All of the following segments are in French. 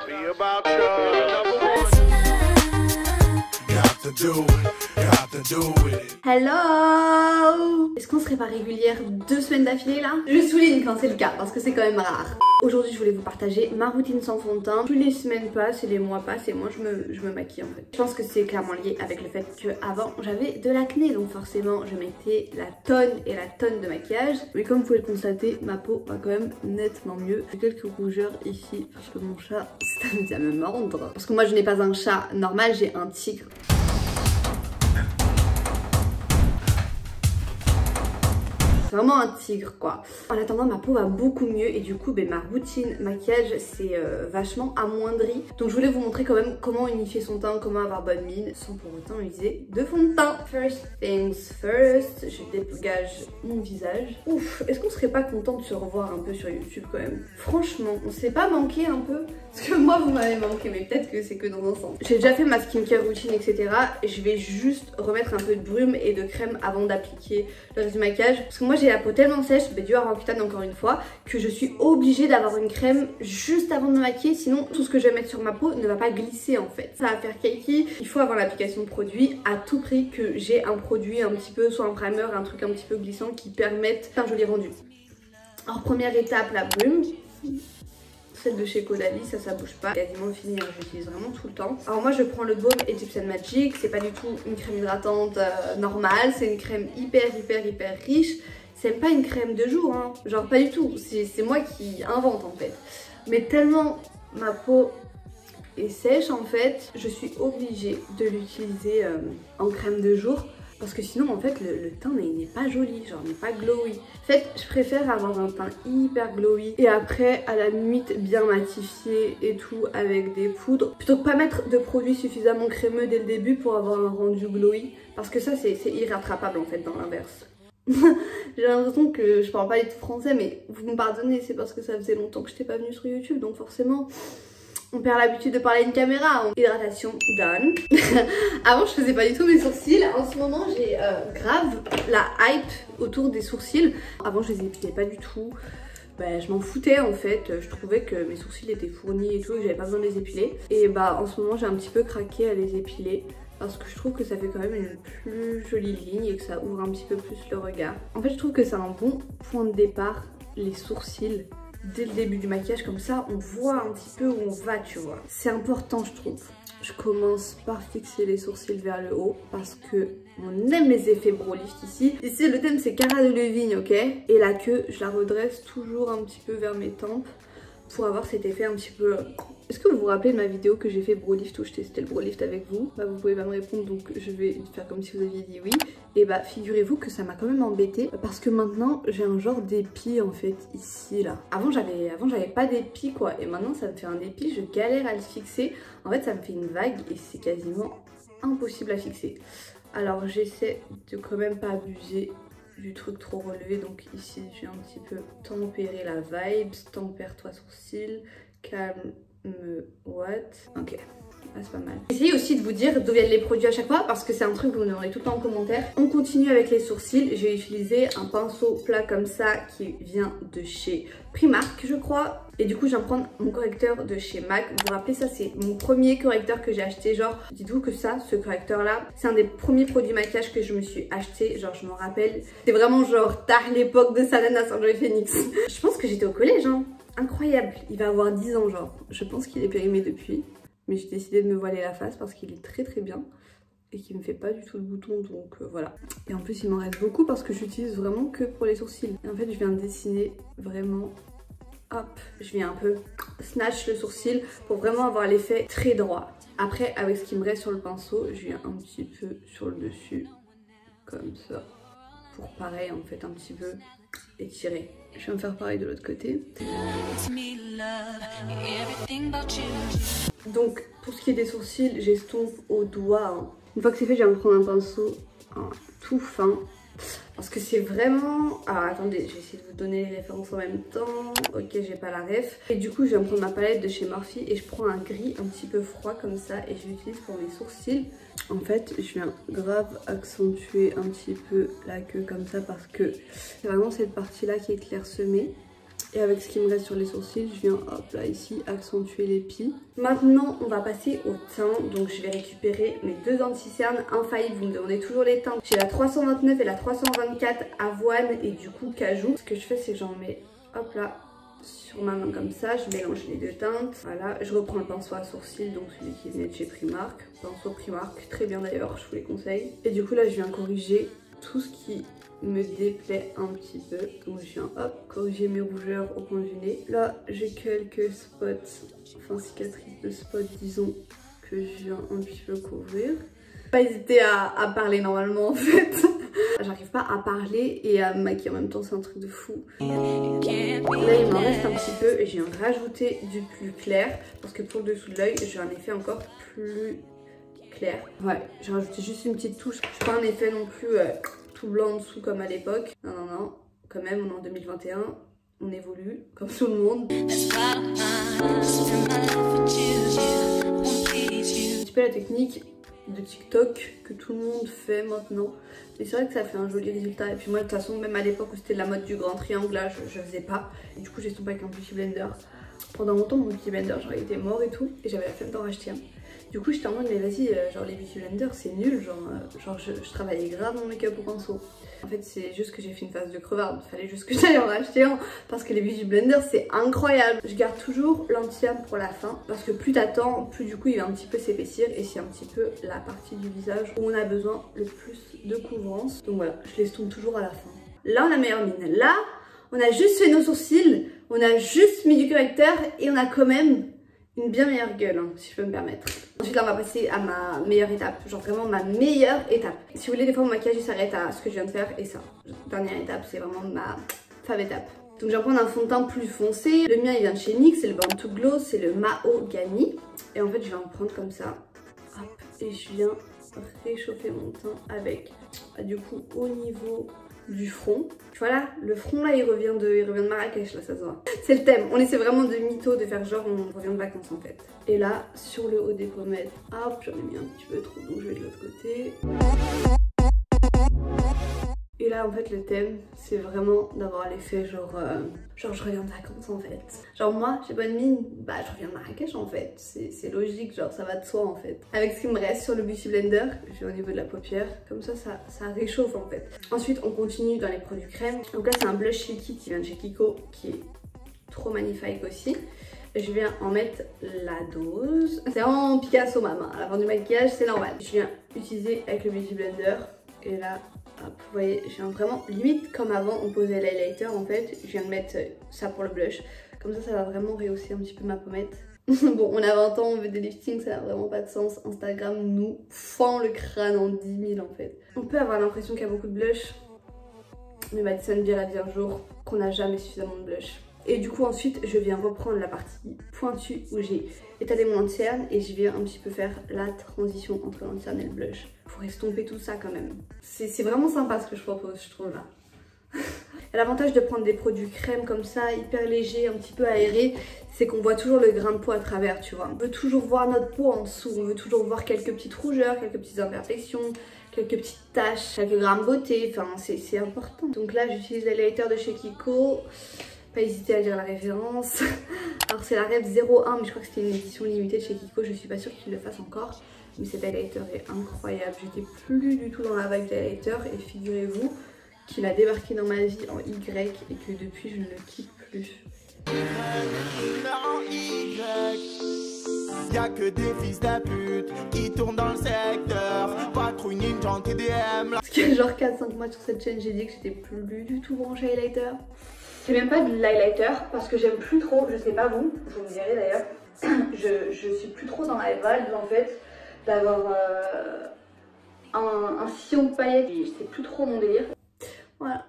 Be about your number one. Got to do it. Hello! Est-ce qu'on serait pas régulière 2 semaines d'affilée là? Je souligne quand c'est le cas parce que c'est quand même rare. Aujourd'hui je voulais vous partager ma routine sans fond de teint. Plus les semaines passent et les mois passent et moi je me maquille en fait. Je pense que c'est clairement lié avec le fait qu'avant j'avais de l'acné, donc forcément je mettais la tonne et la tonne de maquillage. Mais comme vous pouvez le constater, ma peau va quand même nettement mieux. J'ai quelques rougeurs ici parce que mon chat s'est amusé à me mordre. Parce que moi je n'ai pas un chat normal, j'ai un tigre. Vraiment un tigre quoi. En attendant ma peau va beaucoup mieux et du coup ma routine maquillage s'est vachement amoindrie. Donc je voulais vous montrer quand même comment unifier son teint, comment avoir bonne mine sans pour autant utiliser de fond de teint. First things first, je dégage mon visage. Ouf, est-ce qu'on serait pas content de se revoir un peu sur YouTube quand même? Franchement, on s'est pas manqué un peu? Parce que moi vous m'avez manqué, mais peut-être que c'est que dans un sens. J'ai déjà fait ma skincare routine etc. Et je vais juste remettre un peu de brume et de crème avant d'appliquer le reste du maquillage. Parce que moi j'ai la peau tellement sèche, dû à Roaccutane encore une fois, que je suis obligée d'avoir une crème juste avant de me maquiller, sinon tout ce que je vais mettre sur ma peau ne va pas glisser en fait. Ça va faire cakey, il faut avoir l'application de produit à tout prix, que j'ai un produit un petit peu, soit un primer, un truc un petit peu glissant qui permette un joli rendu. Alors première étape, la brume. Celle de chez Caudalie, ça bouge pas, quasiment fini, hein, j'utilise vraiment tout le temps. Alors moi je prends le Baume Egyptian Magic, c'est pas du tout une crème hydratante normale, c'est une crème hyper riche. C'est pas une crème de jour, hein. Genre pas du tout, c'est moi qui invente en fait. Mais tellement ma peau est sèche en fait, je suis obligée de l'utiliser en crème de jour. Parce que sinon en fait le teint n'est pas joli, genre n'est pas glowy. En fait je préfère avoir un teint hyper glowy et après à la limite bien matifié et tout avec des poudres. Plutôt que pas mettre de produits suffisamment crémeux dès le début pour avoir un rendu glowy. Parce que ça c'est irrattrapable en fait dans l'inverse. J'ai l'impression que je parle pas du tout français, mais vous me pardonnez, c'est parce que ça faisait longtemps que j'étais pas venue sur YouTube, donc forcément on perd l'habitude de parler à une caméra. Hydratation done. Avant je faisais pas du tout mes sourcils, en ce moment j'ai grave la hype autour des sourcils. Avant je les épilais pas du tout. Je m'en foutais en fait, je trouvais que mes sourcils étaient fournis et tout, et que j'avais pas besoin de les épiler. Et en ce moment j'ai un petit peu craqué à les épiler. Parce que je trouve que ça fait quand même une plus jolie ligne et que ça ouvre un petit peu plus le regard. En fait je trouve que c'est un bon point de départ, les sourcils, dès le début du maquillage, comme ça on voit un petit peu où on va, tu vois. C'est important je trouve. Je commence par fixer les sourcils vers le haut parce que on aime les effets brow lift ici. Ici le thème c'est Cara Delevingne, ok. Et la queue je la redresse toujours un petit peu vers mes tempes pour avoir cet effet un petit peu... Est-ce que vous vous rappelez de ma vidéo que j'ai fait brow lift où je testais le brow lift avec vous? Vous pouvez pas me répondre, donc je vais faire comme si vous aviez dit oui. Et figurez-vous que ça m'a quand même embêtée parce que maintenant j'ai un genre d'épi en fait ici là. Avant j'avais pas d'épi quoi, et maintenant ça me fait un épi, je galère à le fixer. En fait ça me fait une vague et c'est quasiment impossible à fixer. Alors j'essaie de quand même pas abuser du truc trop relevé, donc ici je vais un petit peu tempérer la vibe. Tempère-toi sourcil, calme what. Ok, c'est pas mal. Essayez aussi de vous dire d'où viennent les produits à chaque fois parce que c'est un truc que vous me demandez tout le temps en commentaire. On continue avec les sourcils. Je vais utiliser un pinceau plat comme ça qui vient de chez Primark je crois. Et du coup je viens prendre mon correcteur de chez MAC. Vous vous rappelez, ça c'est mon premier correcteur que j'ai acheté. Genre dites-vous que ce correcteur là, c'est un des premiers produits maquillage que je me suis acheté. Genre je m'en rappelle, c'est vraiment genre tard l'époque de Salana Saint-Joy Phoenix. Je pense que j'étais au collège hein. Incroyable, il va avoir 10 ans genre. Je pense qu'il est périmé depuis. Mais j'ai décidé de me voiler la face parce qu'il est très bien. Et qu'il me fait pas du tout de boutons, donc voilà. Et en plus il m'en reste beaucoup parce que j'utilise vraiment que pour les sourcils. Et en fait je viens de dessiner vraiment... Hop, je viens un peu snatch le sourcil pour vraiment avoir l'effet très droit. Après avec ce qui me reste sur le pinceau, je viens un petit peu sur le dessus. Comme ça. Pour pareil en fait un petit peu étirer. Je vais me faire pareil de l'autre côté. Donc pour ce qui est des sourcils, j'estompe au doigt. Hein. Une fois que c'est fait, je vais me prendre un pinceau tout fin. Parce que c'est vraiment... Alors attendez, je vais essayer de vous donner les références en même temps. Ok, j'ai pas la ref. Et du coup, je vais me prendre ma palette de chez Morphe et je prends un gris un petit peu froid comme ça et je l'utilise pour mes sourcils. En fait, je viens grave accentuer un petit peu la queue comme ça parce que c'est vraiment cette partie-là qui est clairsemée. Et avec ce qui me reste sur les sourcils, je viens hop là ici accentuer les plis. Maintenant on va passer au teint. Donc je vais récupérer mes deux anti-cernes infaillibles. Vous me demandez toujours les teintes. J'ai la 329 et la 324 avoine et du coup cajou. Ce que je fais c'est que j'en mets hop là sur ma main comme ça. Je mélange les deux teintes. Voilà, je reprends le pinceau à sourcils, donc celui qui venait de chez Primark. Pinceau Primark, très bien d'ailleurs, je vous les conseille. Et du coup là je viens corriger tout ce qui me déplaît un petit peu. Donc je viens hop corriger mes rougeurs au coin du nez. Là j'ai quelques spots, enfin cicatrices de spots disons, que je viens un petit peu couvrir. Pas hésiter à parler normalement en fait. J'arrive pas à parler et à me maquiller en même temps, c'est un truc de fou. Là il m'en reste un petit peu et je viens rajouter du plus clair parce que pour le dessous de l'œil j'ai un effet encore plus clair. Ouais, j'ai rajouté juste une petite touche. Je pas un effet non plus tout blanc en dessous comme à l'époque. Non, non, non. Quand même, on est en 2021. On évolue comme tout le monde. Un petit peu la technique de TikTok que tout le monde fait maintenant. Et c'est vrai que ça fait un joli résultat. Et puis moi, de toute façon, même à l'époque où c'était la mode du grand triangle, là, je faisais pas. Et du coup, j'ai estompé avec un beauty blender. Pendant longtemps, mon beauty blender, genre, il était mort et tout. Et j'avais la flemme d'en racheter un. Du coup j'étais en mode mais vas-y, genre les beauty blenders c'est nul, genre je travaillais grave mon make-up au pinceau. En fait c'est juste que j'ai fait une phase de crevarde, fallait juste que j'aille en racheter un parce que les beauty blenders c'est incroyable. Je garde toujours l'anti-cerne pour la fin parce que plus t'attends, plus du coup il va un petit peu s'épaissir et c'est un petit peu la partie du visage où on a besoin le plus de couvrance. Donc voilà, je l'estompe toujours à la fin. Là on a meilleure mine, là on a juste fait nos sourcils, on a juste mis du correcteur et on a quand même une bien meilleure gueule, hein, si je peux me permettre. Ensuite, là, on va passer à ma meilleure étape. Genre vraiment ma meilleure étape. Si vous voulez, des fois, mon maquillage, il s'arrête à ce que je viens de faire et ça. Dernière étape, c'est vraiment ma fave étape. Donc, je vais prendre un fond de teint plus foncé. Le mien, il vient de chez NYX, c'est le Born to Glow, c'est le Mahogany. Et en fait, je vais en prendre comme ça. Hop, et je viens réchauffer mon teint avec, du coup, au niveau du front. Voilà, le front là il revient de Marrakech là, ça se voit. C'est le thème, on essaie vraiment de mytho, de faire genre on revient de vacances en fait. Et là, sur le haut des pommettes, hop, j'en ai mis un petit peu trop donc je vais de l'autre côté. Et là en fait le thème c'est vraiment d'avoir l'effet genre je reviens de vacances en fait. Genre moi j'ai bonne mine, bah je reviens de Marrakech en fait. C'est logique, genre ça va de soi en fait. Avec ce qui me reste sur le beauty blender, je vais au niveau de la paupière, comme ça réchauffe en fait. Ensuite on continue dans les produits crème. Donc là c'est un blush liquide qui vient de chez Kiko qui est trop magnifique aussi. Je viens en mettre la dose. C'est vraiment Picasso ma main, à la fin du maquillage c'est normal. Je viens utiliser avec le beauty blender et là hop, vous voyez, je viens vraiment limite comme avant on posait l'highlighter en fait, je viens de mettre ça pour le blush. Comme ça va vraiment rehausser un petit peu ma pommette. Bon, on a 20 ans, on veut des liftings, ça n'a vraiment pas de sens. Instagram nous fend le crâne en 10 000 en fait. On peut avoir l'impression qu'il y a beaucoup de blush, mais Madison dira bien un jour qu'on n'a jamais suffisamment de blush. Et du coup ensuite je viens reprendre la partie pointue où j'ai étalé mon anti-cerne et je viens un petit peu faire la transition entre l'anti-cerne et le blush pour estomper tout ça quand même. C'est vraiment sympa ce que je propose, je trouve là. L'avantage de prendre des produits crème comme ça, hyper légers, un petit peu aérés, c'est qu'on voit toujours le grain de peau à travers, tu vois. On veut toujours voir notre peau en dessous, on veut toujours voir quelques petites rougeurs, quelques petites imperfections, quelques petites taches, quelques grains de beauté, enfin c'est important. Donc là j'utilise l'highlighter de chez Kiko. Pas hésiter à dire la référence. Alors c'est la Rêve 01 mais je crois que c'était une édition limitée de chez Kiko, je suis pas sûre qu'il le fasse encore. Mais cet highlighter est incroyable, j'étais plus du tout dans la vibe d'highlighter et figurez-vous qu'il a débarqué dans ma vie en Y et que depuis je ne le quitte plus. Y'a que des fils de pute qui tournent dans le secteur. Patrouille ninja TDM. Parce qu'il y a genre 4-5 mois sur cette chaîne j'ai dit que j'étais plus du tout branchée highlighter. C'est même pas de l'highlighter parce que j'aime plus trop, je sais pas vous me direz d'ailleurs, je suis plus trop dans la vibe en fait d'avoir un sillon de paillettes, c'est plus trop mon délire. Voilà,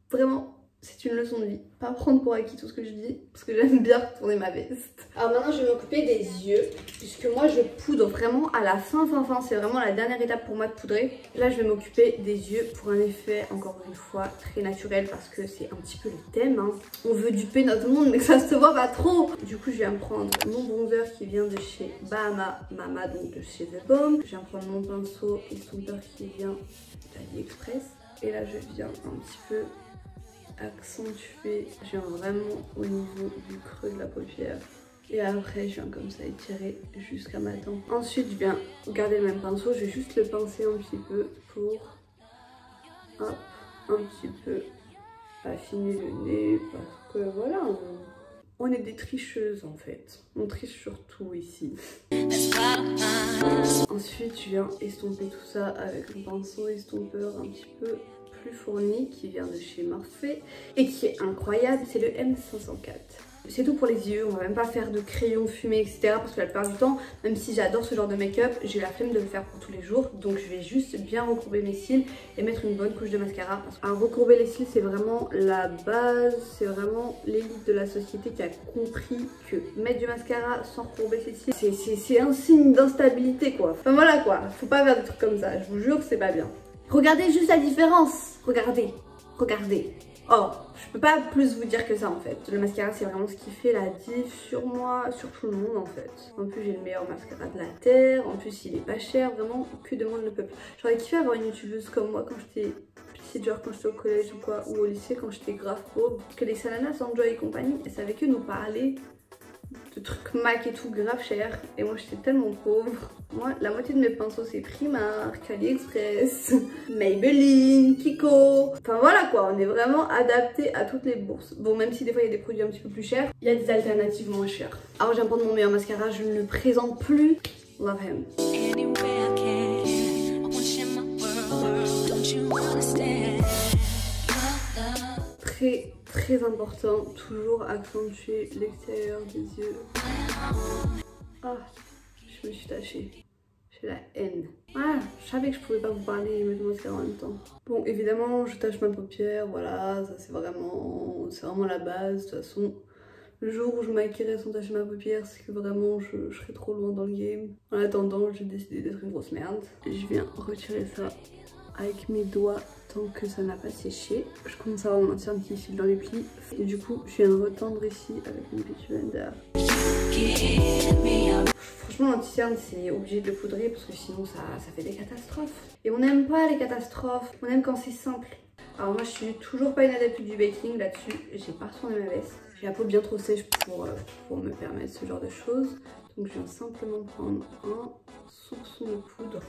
vraiment c'est une leçon de vie, pas prendre pour acquis tout ce que je dis parce que j'aime bien retourner ma veste. Alors maintenant je vais m'occuper des yeux puisque moi je poudre vraiment à la fin, c'est vraiment la dernière étape pour moi de poudrer. Là je vais m'occuper des yeux pour un effet encore une fois très naturel parce que c'est un petit peu le thème hein. On veut duper notre monde mais que ça se voit pas trop. Du coup je viens prendre mon bronzer qui vient de chez Bahama Mama, donc de chez The Balm. Je viens prendre mon pinceau estomper qui vient d'AliExpress et là je viens un petit peu accentuer, je viens vraiment au niveau du creux de la paupière. Et après je viens comme ça étirer jusqu'à ma tempe. Ensuite je viens garder le même pinceau, je vais juste le pincer un petit peu pour hop, un petit peu affiner le nez parce que voilà, on est des tricheuses en fait. On triche surtout ici. Ensuite je viens estomper tout ça avec un pinceau estompeur un petit peu plus fourni qui vient de chez Morphe et qui est incroyable, c'est le M504. C'est tout pour les yeux, on va même pas faire de crayon fumé etc. parce que la plupart du temps, même si j'adore ce genre de make-up, j'ai la flemme de le faire pour tous les jours. Donc je vais juste bien recourber mes cils et mettre une bonne couche de mascara. Parce que recourber les cils c'est vraiment la base, c'est vraiment l'élite de la société qui a compris que mettre du mascara sans recourber ses cils, c'est un signe d'instabilité quoi. Enfin voilà quoi, faut pas faire des trucs comme ça, je vous jure que c'est pas bien. Regardez juste la différence, regardez. Oh, je peux pas plus vous dire que ça en fait. Le mascara c'est vraiment ce qui fait la diff sur moi, sur tout le monde en fait. En plus j'ai le meilleur mascara de la terre, en plus il est pas cher, vraiment que demande le peuple. J'aurais kiffé avoir une youtubeuse comme moi quand j'étais petite, genre quand j'étais au collège ou quoi, ou au lycée quand j'étais grave pauvre. Parce que les Salanas, Enjoy et compagnie, elles savaient que nous parler de trucs Mac et tout grave cher. Et moi j'étais tellement pauvre. Moi la moitié de mes pinceaux c'est Primark, AliExpress, Maybelline, Kiko. Enfin voilà quoi, on est vraiment adapté à toutes les bourses. Bon même si des fois il y a des produits un petit peu plus chers, il y a des alternatives moins chères. Alors je viens prendre mon meilleur mascara, je ne le présente plus. Love him. Très important, toujours accentuer l'extérieur des yeux. Ah, je me suis tachée. J'ai la haine. Ah, je savais que je pouvais pas vous parler et mettre mon mascara en même temps. Bon, évidemment, je tâche ma paupière, voilà, ça c'est vraiment la base. De toute façon, le jour où je maquillerai sans tâcher ma paupière, c'est que vraiment je serai trop loin dans le game. En attendant, j'ai décidé d'être une grosse merde. Je viens retirer ça avec mes doigts tant que ça n'a pas séché. Je commence à avoir mon interne qui file dans les plis. Et du coup, je viens de retendre ici avec mon petit blender. Franchement, l'anti-cerne, c'est obligé de le poudrer parce que sinon ça fait des catastrophes. Et on n'aime pas les catastrophes, on aime quand c'est simple. Alors moi, je suis toujours pas une adepte du baking là-dessus. J'ai pas retourné ma veste. J'ai la peau bien trop sèche pour me permettre ce genre de choses. Donc je viens simplement prendre un soupçon de poudre.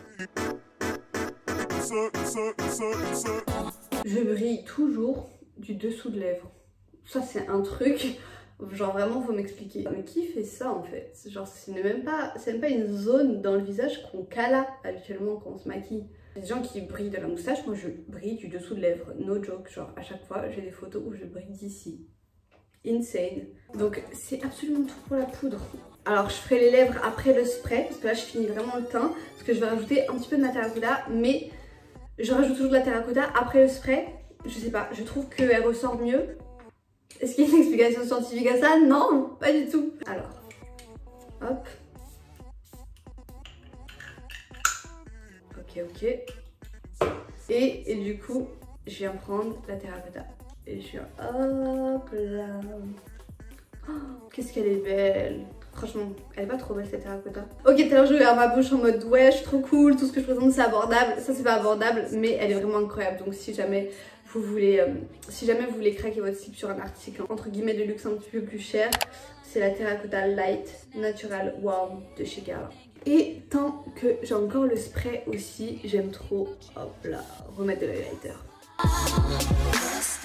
Je brille toujours du dessous de lèvres. Ça c'est un truc, genre vraiment faut m'expliquer. Mais qui fait ça en fait? Genre c'est même pas une zone dans le visage qu'on cala habituellement quand on se maquille. Il y a des gens qui brillent de la moustache, moi je brille du dessous de lèvres, no joke. Genre à chaque fois j'ai des photos où je brille d'ici. Insane. Donc c'est absolument tout pour la poudre. Alors je ferai les lèvres après le spray, parce que là je finis vraiment le teint, parce que je vais rajouter un petit peu de ma terracotta, mais je rajoute toujours de la terracotta après le spray. Je sais pas, je trouve qu'elle ressort mieux. Est-ce qu'il y a une explication scientifique à ça? Non, pas du tout. Alors, hop. Ok. Et du coup, je viens prendre la terracotta. Et je viens, hop là. Oh, qu'est-ce qu'elle est belle. Franchement, elle est pas trop belle cette terracotta. Ok, tout à l'heure je vais avoir ma bouche en mode ouais, je suis trop cool, tout ce que je présente c'est abordable. Ça c'est pas abordable, mais elle est vraiment incroyable. Donc si jamais vous voulez craquer votre slip sur un article entre guillemets de luxe un petit peu plus cher, c'est la terracotta Light Natural Warm de chez Gala. Et tant que j'ai encore le spray aussi, j'aime trop, hop là, remettre de l'highlighter.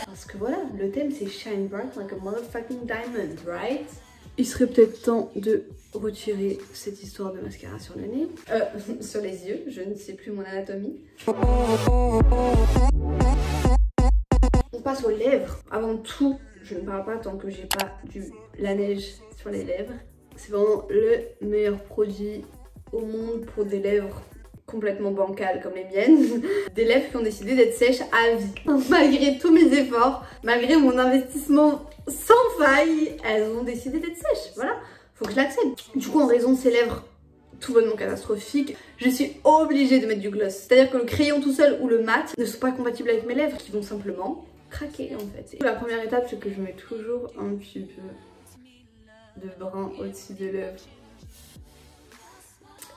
Parce que voilà, le thème c'est Shine Bright like a motherfucking diamond, right? Il serait peut-être temps de retirer cette histoire de mascara sur le nez. Sur les yeux, je ne sais plus mon anatomie. On passe aux lèvres. Avant tout, je ne parle pas tant que j'ai pas la neige sur les lèvres. C'est vraiment le meilleur produit au monde pour des lèvres complètement bancales comme les miennes. Des lèvres qui ont décidé d'être sèches à vie. Malgré tous mes efforts, malgré mon investissement sans faille, elles ont décidé d'être sèches. Voilà, faut que je l'accepte. Du coup, en raison de ces lèvres tout bonnement catastrophiques, je suis obligée de mettre du gloss. C'est-à-dire que le crayon tout seul ou le mat ne sont pas compatibles avec mes lèvres, qui vont simplement craquer en fait. La première étape, c'est que je mets toujours un petit peu de brun au-dessus de l'œuvre.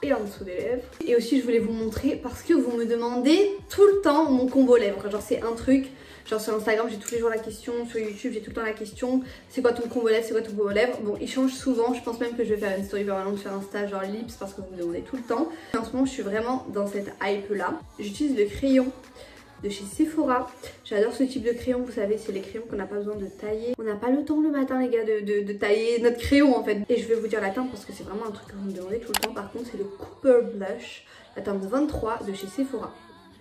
et en dessous des lèvres. Et aussi je voulais vous montrer parce que vous me demandez tout le temps mon combo lèvres. Genre c'est un truc, genre sur Instagram j'ai tous les jours la question, sur YouTube j'ai tout le temps la question, c'est quoi ton combo lèvres, c'est quoi ton combo lèvres. Bon il change souvent, je pense même que je vais faire une story vraiment longue sur Insta genre lips parce que vous me demandez tout le temps. Et en ce moment je suis vraiment dans cette hype là. J'utilise le crayon de chez Sephora. J'adore ce type de crayon, vous savez, c'est les crayons qu'on n'a pas besoin de tailler. On n'a pas le temps le matin les gars de tailler notre crayon en fait. Et je vais vous dire la teinte parce que c'est vraiment un truc que vous me demandez tout le temps. Par contre c'est le Cooper Blush, la teinte 23 de chez Sephora.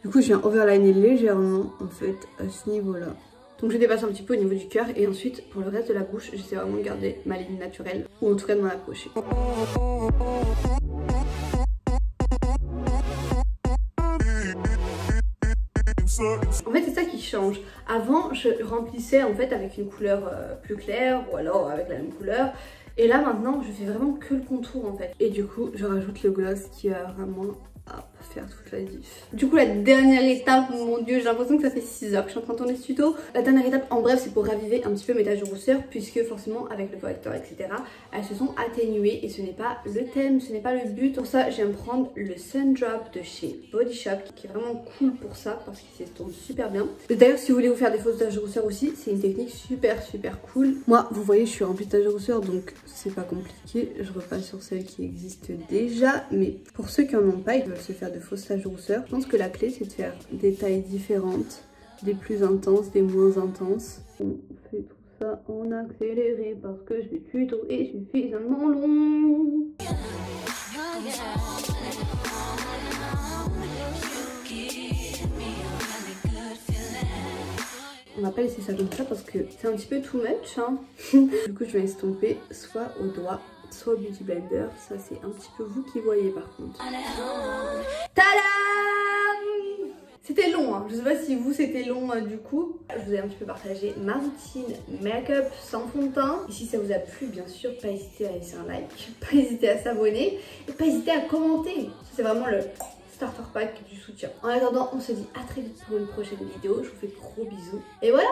Du coup je viens overliner légèrement en fait à ce niveau là. Donc je dépasse un petit peu au niveau du cœur et ensuite pour le reste de la bouche j'essaie vraiment de garder ma ligne naturelle ou en tout cas de m'en approcher. En fait c'est ça qui change. Avant je remplissais en fait avec une couleur plus claire ou alors avec la même couleur. Et là maintenant je fais vraiment que le contour en fait. Et du coup je rajoute le gloss qui va vraiment faire toute la diff. Du coup la dernière étape, mon dieu j'ai l'impression que ça fait 6 heures que je suis en train de tourner ce tuto. La dernière étape en bref c'est pour raviver un petit peu mes taches de rousseur puisque forcément avec le correcteur etc elles se sont atténuées et ce n'est pas le thème, ce n'est pas le but. Pour ça je viens prendre le Sun Drop de chez Body Shop qui est vraiment cool pour ça parce qu'il s'estompe super bien. D'ailleurs si vous voulez vous faire des fausses taches de rousseur aussi c'est une technique super cool. Moi vous voyez je suis remplie de taches de rousseur donc c'est pas compliqué, je repasse sur celles qui existent déjà mais pour ceux qui en ont pas et qui veulent se faire de fausses taches de rousseur, je pense que la clé c'est de faire des tailles différentes, des plus intenses, des moins intenses. On fait tout ça en accéléré parce que le tuto est suffisamment long. On va pas laisser ça comme ça parce que c'est un petit peu too much hein. Du coup je vais estomper soit au doigt soit au beauty blender, ça c'est un petit peu vous qui voyez par contre. Tadam! C'était long hein, je sais pas si vous c'était long du coup. Je vous ai un petit peu partagé ma routine make-up sans fond de teint. Et si ça vous a plu bien sûr, pas hésiter à laisser un like, pas hésiter à s'abonner et pas hésiter à commenter. C'est vraiment le starter pack du soutien. En attendant on se dit à très vite pour une prochaine vidéo, je vous fais de gros bisous et voilà.